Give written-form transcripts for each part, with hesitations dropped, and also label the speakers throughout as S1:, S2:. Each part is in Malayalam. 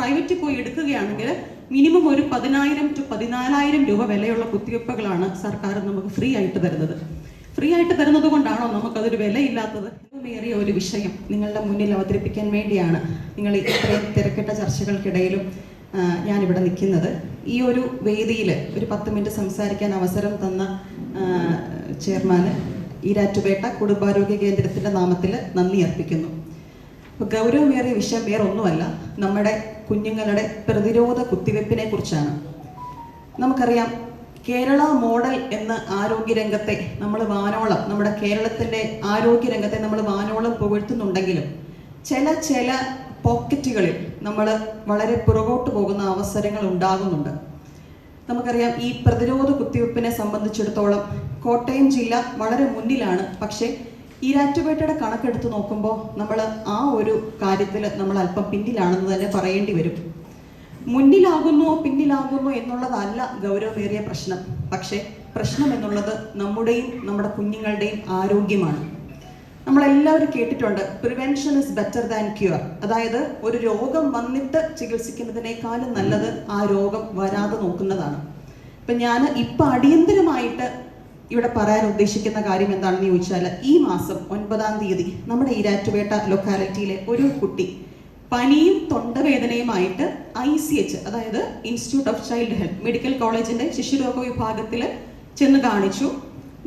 S1: പ്രൈവറ്റിൽ പോയി എടുക്കുകയാണെങ്കിൽ മിനിമം ഒരു 10,000 to 14,000 രൂപ വിലയുള്ള കുത്തിവയ്പ്പുകളാണ് സർക്കാർ നമുക്ക് ഫ്രീ ആയിട്ട് തരുന്നത്. ഫ്രീ ആയിട്ട് തരുന്നത് കൊണ്ടാണോ നമുക്കതൊരു വിലയില്ലാത്തത്? ഏറിയ ഒരു വിഷയം നിങ്ങളുടെ മുന്നിൽ അവതരിപ്പിക്കാൻ വേണ്ടിയാണ് നിങ്ങൾ ഇത്രയും തിരക്കിട്ട ചർച്ചകൾക്കിടയിലും ഞാനിവിടെ നിൽക്കുന്നത്. ഈ ഒരു വേദിയിൽ ഒരു 10 മിനിറ്റ് സംസാരിക്കാൻ അവസരം തന്ന ചെയർമാന് ഈരാറ്റുപേട്ട കുടുംബാരോഗ്യ കേന്ദ്രത്തിൻ്റെ നാമത്തിൽ നന്ദി അർപ്പിക്കുന്നു. അപ്പോൾ ഗൗരവമേറിയ വിഷയം വേറെ ഒന്നുമല്ല, നമ്മുടെ കുഞ്ഞുങ്ങളുടെ പ്രതിരോധ കുത്തിവെപ്പിനെ കുറിച്ചാണ്. നമുക്കറിയാം, കേരള മോഡൽ എന്ന ആരോഗ്യരംഗത്തെ നമ്മൾ വാനോളം, നമ്മുടെ കേരളത്തിൻ്റെ ആരോഗ്യരംഗത്തെ നമ്മൾ വാനോളം പുകഴ്ത്തുന്നുണ്ടെങ്കിലും ചില പോക്കറ്റുകളിൽ നമ്മൾ വളരെ പുറകോട്ട് പോകുന്ന അവസരങ്ങൾ ഉണ്ടാകുന്നുണ്ട്. നമുക്കറിയാം, ഈ പ്രതിരോധ കുത്തിവെപ്പിനെ സംബന്ധിച്ചിടത്തോളം കോട്ടയം ജില്ല വളരെ മുന്നിലാണ്. പക്ഷേ ഈരാറ്റുപേട്ടയുടെ കണക്കെടുത്ത് നോക്കുമ്പോൾ നമ്മൾ ആ ഒരു കാര്യത്തിൽ നമ്മൾ അല്പം പിന്നിലാണെന്ന് തന്നെ പറയേണ്ടി വരും. മുന്നിലാകുന്നോ പിന്നിലാകുന്നോ എന്നുള്ളതല്ല ഗൗരവമേറിയ പ്രശ്നം. പക്ഷേ പ്രശ്നം എന്നുള്ളത് നമ്മുടെയും നമ്മുടെ കുഞ്ഞുങ്ങളുടെയും ആരോഗ്യമാണ്. നമ്മളെല്ലാവരും കേട്ടിട്ടുണ്ട്, prevention is better than cure. അതായത് ഒരു രോഗം വന്നിട്ട് ചികിത്സിക്കുന്നതിനേക്കാളും നല്ലത് ആ രോഗം വരാതെ നോക്കുന്നതാണ്. ഇപ്പം ഞാൻ ഇപ്പം അടിയന്തരമായിട്ട് ഇവിടെ പറയാൻ ഉദ്ദേശിക്കുന്ന കാര്യം എന്താണെന്ന് ചോദിച്ചാൽ, ഈ മാസം 9-ാം തീയതി നമ്മുടെ ഈരാറ്റുപേട്ട ലൊക്കാലിറ്റിയിലെ ഒരു കുട്ടി പനിയും തൊണ്ടവേദനയുമായിട്ട് ICH, അതായത് institute of child health medical കോളേജിൻ്റെ ശിശുരോഗ വിഭാഗത്തിൽ ചെന്ന് കാണിച്ചു.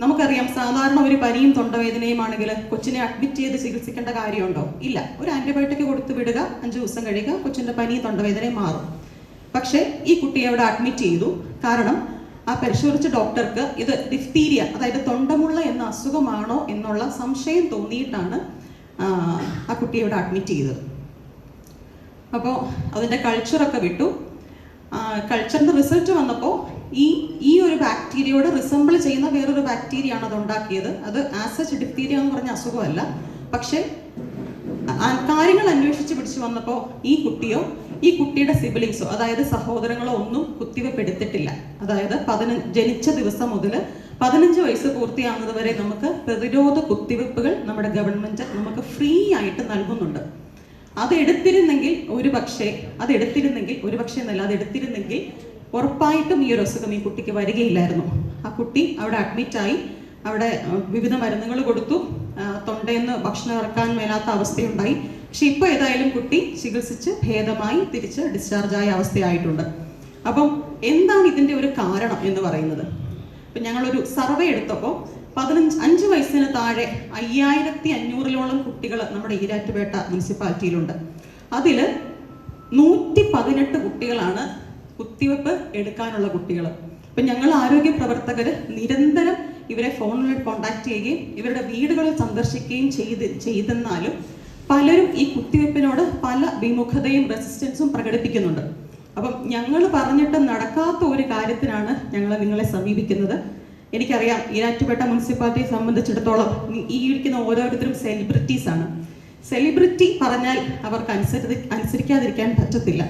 S1: നമുക്കറിയാം, സാധാരണ ഒരു പനിയും തൊണ്ടവേദനയുമാണെങ്കിൽ കൊച്ചിനെ അഡ്മിറ്റ് ചെയ്ത് ചികിത്സിക്കേണ്ട കാര്യമുണ്ടോ? ഇല്ല. ഒരു ആൻറ്റിബയോട്ടിക് കൊടുത്ത് വിടുക, 5 ദിവസം കഴിയുക, കൊച്ചിൻ്റെ പനിയും തൊണ്ടവേദനയും മാറും. പക്ഷേ ഈ കുട്ടിയെ അവിടെ അഡ്മിറ്റ് ചെയ്തു. കാരണം ആ പരിശോധിച്ച ഡോക്ടർക്ക് ഇത് ഡിഫ്തീരിയ, അതായത് തൊണ്ടമുള്ള എന്ന അസുഖമാണോ എന്നുള്ള സംശയം തോന്നിയിട്ടാണ് ആ കുട്ടിയെ ഇവിടെ അഡ്മിറ്റ് ചെയ്തത്. അപ്പോൾ അതിൻ്റെ കൾച്ചറൊക്കെ വിട്ടു. കൾച്ചറിൻ്റെ റിസൾട്ട് വന്നപ്പോൾ ഈ ഒരു ബാക്ടീരിയയോട് റിസംബിൾ ചെയ്യുന്ന വേറൊരു ബാക്ടീരിയ ആണ് അത് ഉണ്ടാക്കിയത്. അത് ആസച്ച് ഡിഫ്തീരിയ എന്ന് പറഞ്ഞ അസുഖമല്ല. പക്ഷേ കാര്യങ്ങൾ അന്വേഷിച്ച് പിടിച്ചു വന്നപ്പോൾ ഈ കുട്ടിയോ ഈ കുട്ടിയുടെ സിബിലിങ്സോ, അതായത് സഹോദരങ്ങളോ ഒന്നും കുത്തിവെപ്പ് എടുത്തിട്ടില്ല. അതായത് ജനിച്ച ദിവസം മുതൽ 15 വയസ്സ് പൂർത്തിയാകുന്നത് വരെ നമുക്ക് പ്രതിരോധ കുത്തിവെപ്പുകൾ നമ്മുടെ ഗവൺമെന്റ് നമുക്ക് ഫ്രീ ആയിട്ട് നൽകുന്നുണ്ട്. അതെടുത്തിരുന്നെങ്കിൽ ഉറപ്പായിട്ടും ഈ ഒരു അസുഖം ഈ കുട്ടിക്ക് വരികയില്ലായിരുന്നു. ആ കുട്ടി അവിടെ അഡ്മിറ്റായി, അവിടെ വിവിധ മരുന്നുകൾ കൊടുത്തു, തൊണ്ടയെന്ന് ഭക്ഷണം ഇറക്കാൻ മേലാത്ത അവസ്ഥയുണ്ടായി. പക്ഷെ ഇപ്പോൾ ഏതായാലും കുട്ടി ചികിത്സിച്ച് ഭേദമായി തിരിച്ച് ഡിസ്ചാർജായ അവസ്ഥയായിട്ടുണ്ട്. അപ്പം എന്താണ് ഇതിൻ്റെ ഒരു കാരണം എന്ന് പറയുന്നത്? ഇപ്പം ഞങ്ങളൊരു സർവേ എടുത്തപ്പോൾ 5 വയസ്സിന് താഴെ 5500-ഓളം കുട്ടികൾ നമ്മുടെ ഈരാറ്റുപേട്ട മുനിസിപ്പാലിറ്റിയിലുണ്ട്. അതിൽ 118 കുട്ടികളാണ് കുത്തിവെപ്പ് എടുക്കാനുള്ള കുട്ടികൾ. ഇപ്പം ഞങ്ങൾ ആരോഗ്യ പ്രവർത്തകർ നിരന്തരം ഇവരെ ഫോണിൽ കോൺടാക്ട് ചെയ്യുകയും ഇവരുടെ വീടുകളിൽ സന്ദർശിക്കുകയും ചെയ്തെന്നാലും പലരും ഈ കുത്തിവെപ്പിനോട് പല വിമുഖതയും റെസിസ്റ്റൻസും പ്രകടിപ്പിക്കുന്നുണ്ട്. അപ്പം ഞങ്ങൾ പറഞ്ഞിട്ട് നടക്കാത്ത ഒരു കാര്യത്തിനാണ് ഞങ്ങൾ നിങ്ങളെ സമീപിക്കുന്നത്. എനിക്കറിയാം, ഈരാറ്റുപേട്ട മുനിസിപ്പാലിറ്റിയെ സംബന്ധിച്ചിടത്തോളം ഈ ഇരിക്കുന്ന ഓരോരുത്തരും സെലിബ്രിറ്റീസ് ആണ്. സെലിബ്രിറ്റി പറഞ്ഞാൽ അവർക്ക് അനുസരിക്കാതിരിക്കാൻ പറ്റത്തില്ല.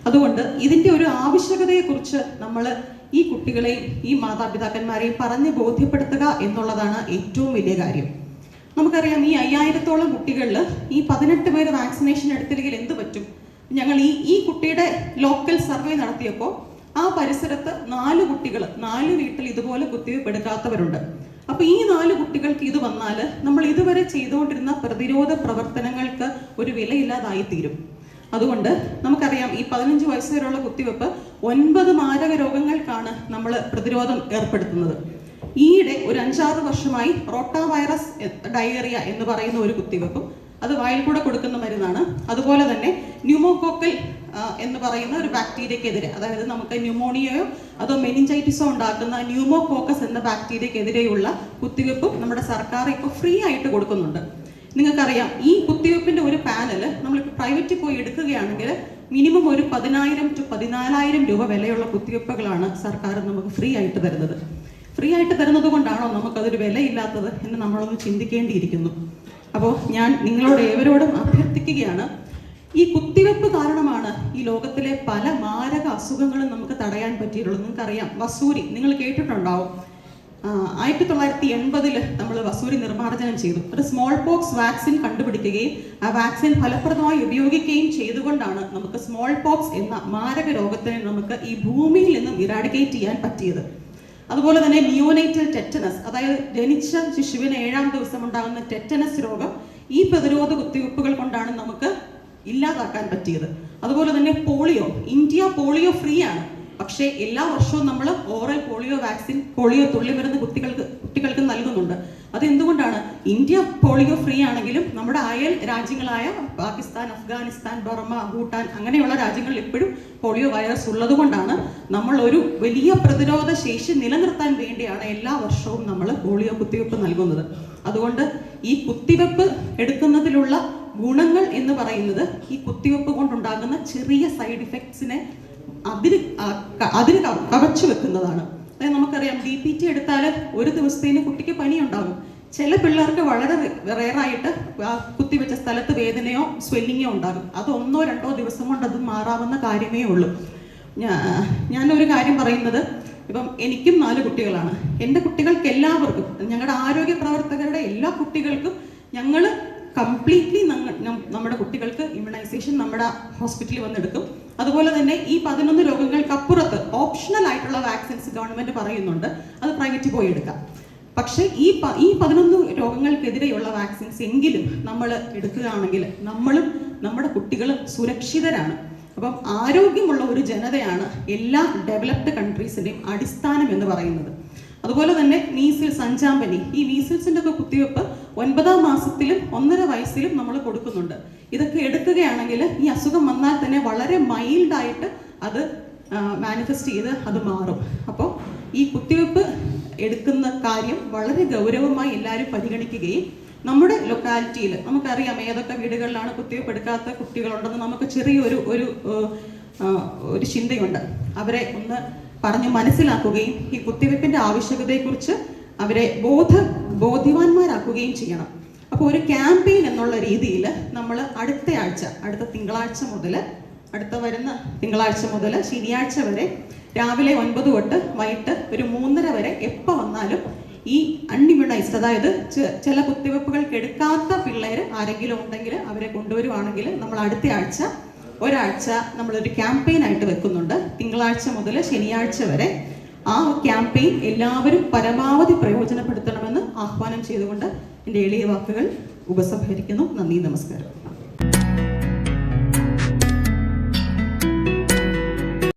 S1: അതുകൊണ്ട് ഇതിൻ്റെ ഒരു ആവശ്യകതയെക്കുറിച്ച് നമ്മൾ ഈ കുട്ടികളെയും ഈ മാതാപിതാക്കന്മാരെയും പറഞ്ഞ് ബോധ്യപ്പെടുത്തുക എന്നുള്ളതാണ് ഏറ്റവും വലിയ കാര്യം. നമുക്കറിയാം, ഈ 5000-ഓളം കുട്ടികളിൽ ഈ 18 പേര് വാക്സിനേഷൻ എടുത്തില്ലെങ്കിൽ എന്ത് പറ്റും? ഞങ്ങൾ ഈ കുട്ടിയുടെ ലോക്കൽ സർവേ നടത്തിയപ്പോൾ ആ പരിസരത്ത് 4 കുട്ടികൾ 4 വീട്ടിൽ ഇതുപോലെ കുത്തിവെപ്പ് എടുക്കാത്തവരുണ്ട്. അപ്പോൾ ഈ 4 കുട്ടികൾക്ക് ഇത് വന്നാൽ നമ്മൾ ഇതുവരെ ചെയ്തുകൊണ്ടിരുന്ന പ്രതിരോധ പ്രവർത്തനങ്ങൾക്ക് ഒരു വിലയില്ലാതായി തീരും. അതുകൊണ്ട് നമുക്കറിയാം, ഈ 15 വയസ്സ് വരെയുള്ള കുത്തിവെപ്പ് 9 മാരക രോഗങ്ങൾക്കാണ് നമ്മൾ പ്രതിരോധം ഏർപ്പെടുത്തുന്നത്. ഈയിടെ ഒരു 5-6 വർഷമായി റോട്ടാ വൈറസ് ഡയേറിയ എന്ന് പറയുന്ന ഒരു കുത്തിവെപ്പും, അത് വായിൽ കൂടെ കൊടുക്കുന്ന മരുന്നാണ്. അതുപോലെ തന്നെ ന്യൂമോകോക്കൽ എന്ന് പറയുന്ന ഒരു ബാക്ടീരിയക്കെതിരെ, അതായത് നമുക്ക് ന്യൂമോണിയയോ അതോ മെനിഞ്ചൈറ്റിസോ ഉണ്ടാക്കുന്ന ന്യൂമോകോക്കസ് എന്ന ബാക്ടീരിയക്കെതിരെയുള്ള കുത്തിവെപ്പും നമ്മുടെ സർക്കാർ ഇപ്പോൾ ഫ്രീ ആയിട്ട് കൊടുക്കുന്നുണ്ട്. നിങ്ങൾക്കറിയാം, ഈ കുത്തിവെപ്പിന്റെ ഒരു പാനൽ നമ്മളിപ്പോൾ പ്രൈവറ്റിൽ പോയി എടുക്കുകയാണെങ്കിൽ മിനിമം ഒരു 10,000 to 14,000 രൂപ വിലയുള്ള കുത്തിവെപ്പുകളാണ് സർക്കാർ നമുക്ക് ഫ്രീ ആയിട്ട് തരുന്നത്. ഫ്രീ ആയിട്ട് തരുന്നത് കൊണ്ടാണോ നമുക്കതൊരു വിലയില്ലാത്തത് എന്ന് നമ്മളൊന്ന് ചിന്തിക്കേണ്ടിയിരിക്കുന്നു. അപ്പോൾ ഞാൻ നിങ്ങളോട് ഏവരോടും അഭ്യർത്ഥിക്കുകയാണ്, ഈ കുത്തിവെപ്പ് കാരണമാണ് ഈ ലോകത്തിലെ പല മാരക അസുഖങ്ങളും നമുക്ക് തടയാൻ പറ്റിയിട്ടുള്ളത്. നിങ്ങൾക്കറിയാം, വസൂരി നിങ്ങൾ കേട്ടിട്ടുണ്ടാവും. 1980 നമ്മൾ വസൂരി നിർമ്മാർജ്ജനം ചെയ്തു. ഒരു സ്മോൾ പോക്സ് വാക്സിൻ കണ്ടുപിടിക്കുകയും ആ വാക്സിൻ ഫലപ്രദമായി ഉപയോഗിക്കുകയും ചെയ്തുകൊണ്ടാണ് നമുക്ക് സ്മോൾ പോക്സ് എന്ന മാരക രോഗത്തിനെ നമുക്ക് ഈ ഭൂമിയിൽ നിന്നും ഇറാഡിക്കേറ്റ് ചെയ്യാൻ പറ്റിയത്. അതുപോലെ തന്നെ നിയോനേറ്റൽ ടെറ്റനസ്, അതായത് ജനിച്ച ശിശുവിന് 7ാം ദിവസം ഉണ്ടാകുന്ന ടെറ്റനസ് രോഗം ഈ പ്രതിരോധ കുത്തിവയ്പ്പുകൾ കൊണ്ടാണ് നമുക്ക് ഇല്ലാതാക്കാൻ പറ്റിയത്. അതുപോലെ തന്നെ പോളിയോ, ഇന്ത്യ പോളിയോ ഫ്രീ ആണ്. പക്ഷേ എല്ലാ വർഷവും നമ്മൾ ഓറൽ പോളിയോ വാക്സിൻ, പോളിയോ തുള്ളിമരുന്ന് കുട്ടികൾക്ക് നൽകുന്നുണ്ട്. അതെന്തുകൊണ്ടാണ്? ഇന്ത്യ പോളിയോ ഫ്രീ ആണെങ്കിലും നമ്മുടെ അയൽ രാജ്യങ്ങളായ പാകിസ്ഥാൻ, അഫ്ഗാനിസ്ഥാൻ, ബർമ, ഭൂട്ടാൻ അങ്ങനെയുള്ള രാജ്യങ്ങളിൽ ഇപ്പോഴും പോളിയോ വൈറസ് ഉള്ളത് കൊണ്ടാണ് നമ്മൾ ഒരു വലിയ പ്രതിരോധ ശേഷി നിലനിർത്താൻ വേണ്ടിയാണ് എല്ലാ വർഷവും നമ്മൾ പോളിയോ കുത്തിവയ്പ്പ് നൽകുന്നത്. അതുകൊണ്ട് ഈ കുത്തിവയ്പ്പ് എടുക്കുന്നതിലുള്ള ഗുണങ്ങൾ എന്ന് പറയുന്നത് ഈ കുത്തിവയ്പ്പ് കൊണ്ടുണ്ടാകുന്ന ചെറിയ സൈഡ് ഇഫക്ട്സിനെ അതിന് കവച്ചു വെക്കുന്നതാണ്. അതായത് നമുക്കറിയാം, DPT എടുത്താൽ ഒരു ദിവസത്തേന് കുട്ടിക്ക് പനി ഉണ്ടാകും. ചില പിള്ളേർക്ക് വളരെ റെയറായിട്ട് കുത്തിവെച്ച സ്ഥലത്ത് വേദനയോ സ്വെല്ലിങ്ങോ ഉണ്ടാകും. അത് 1-2 ദിവസം കൊണ്ട് അത് മാറാവുന്ന കാര്യമേ ഉള്ളൂ. ഞാനൊരു കാര്യം പറയുന്നത്, ഇപ്പം എനിക്കും 4 കുട്ടികളാണ്. എൻ്റെ കുട്ടികൾക്ക് എല്ലാവർക്കും, ഞങ്ങളുടെ ആരോഗ്യ പ്രവർത്തകരുടെ എല്ലാ കുട്ടികൾക്കും ഞങ്ങൾ കംപ്ലീറ്റ്ലി നമ്മുടെ കുട്ടികൾക്ക് ഇമ്മ്യൂണൈസേഷൻ നമ്മുടെ ഹോസ്പിറ്റലിൽ വന്നെടുക്കും. അതുപോലെ തന്നെ ഈ 11 രോഗങ്ങൾക്കപ്പുറത്ത് ഓപ്ഷണൽ ആയിട്ടുള്ള വാക്സിൻസ് ഗവൺമെന്റ് പറയുന്നുണ്ട്, അത് പ്രൈവറ്റിൽ പോയി എടുക്കാം. പക്ഷേ ഈ 11 രോഗങ്ങൾക്കെതിരെയുള്ള വാക്സിൻസ് എങ്കിലും നമ്മൾ എടുക്കുകയാണെങ്കിൽ നമ്മളും നമ്മുടെ കുട്ടികളും സുരക്ഷിതരാണ്. അപ്പം ആരോഗ്യമുള്ള ഒരു ജനതയാണ് എല്ലാ ഡെവലപ്ഡ് കൺട്രീസിൻ്റെയും അടിസ്ഥാനം എന്ന് പറയുന്നത്. അതുപോലെ തന്നെ മീസിൽസ്, 5ാം പനി, ഈ മീസിൽസിൻ്റെ ഒക്കെ കുത്തിവയ്പ്പ് 9ാം മാസത്തിലും 1.5 വയസ്സിലും നമ്മൾ കൊടുക്കുന്നുണ്ട്. ഇതൊക്കെ എടുക്കുകയാണെങ്കിൽ ഈ അസുഖം വന്നാൽ തന്നെ വളരെ മൈൽഡായിട്ട് അത് മാനിഫെസ്റ്റ് ചെയ്ത് അത് മാറും. അപ്പോൾ ഈ കുത്തിവയ്പ്പ് എടുക്കുന്ന കാര്യം വളരെ ഗൗരവമായി എല്ലാവരും പരിഗണിക്കുകയും നമ്മുടെ ലൊക്കാലിറ്റിയിൽ നമുക്കറിയാം ഏതൊക്കെ വീടുകളിലാണ് കുത്തിവയ്പ്പ് എടുക്കാത്ത കുട്ടികളുണ്ടെന്ന് നമുക്ക് ചെറിയൊരു ഒരു ചിന്തയുണ്ട്. അവരെ ഒന്ന് പറഞ്ഞ് മനസ്സിലാക്കുകയും ഈ കുത്തിവയ്പ്പിൻ്റെ ആവശ്യകതയെക്കുറിച്ച് അവരെ ബോധ്യവാന്മാരാക്കുകയും ചെയ്യണം. അപ്പോൾ ഒരു ക്യാമ്പയിൻ എന്നുള്ള രീതിയിൽ നമ്മൾ അടുത്ത തിങ്കളാഴ്ച മുതൽ, അടുത്ത വരുന്ന തിങ്കളാഴ്ച മുതൽ ശനിയാഴ്ച വരെ രാവിലെ 9 തൊട്ട് വൈകിട്ട് ഒരു 3:30 വരെ എപ്പോൾ വന്നാലും ഈ അൺഇമ്മ്യൂണൈസ്ഡ്, അതായത് ചില കുത്തിവയ്പ്പുകൾക്ക് എടുക്കാത്ത പിള്ളേർ ആരെങ്കിലും ഉണ്ടെങ്കിൽ അവരെ കൊണ്ടുവരുവാണെങ്കിൽ നമ്മൾ അടുത്ത ഒരാഴ്ച നമ്മളൊരു ക്യാമ്പയിൻ ആയിട്ട് വെക്കുന്നുണ്ട്. തിങ്കളാഴ്ച മുതൽ ശനിയാഴ്ച വരെ ആ ക്യാമ്പയിൻ എല്ലാവരും പരമാവധി പ്രയോജനപ്പെടുത്തണമെന്ന് ആഹ്വാനം ചെയ്തുകൊണ്ട് എൻ്റെ എളിയ വാക്കുകൾ ഉപസംഹരിക്കുന്നു. നന്ദി, നമസ്കാരം.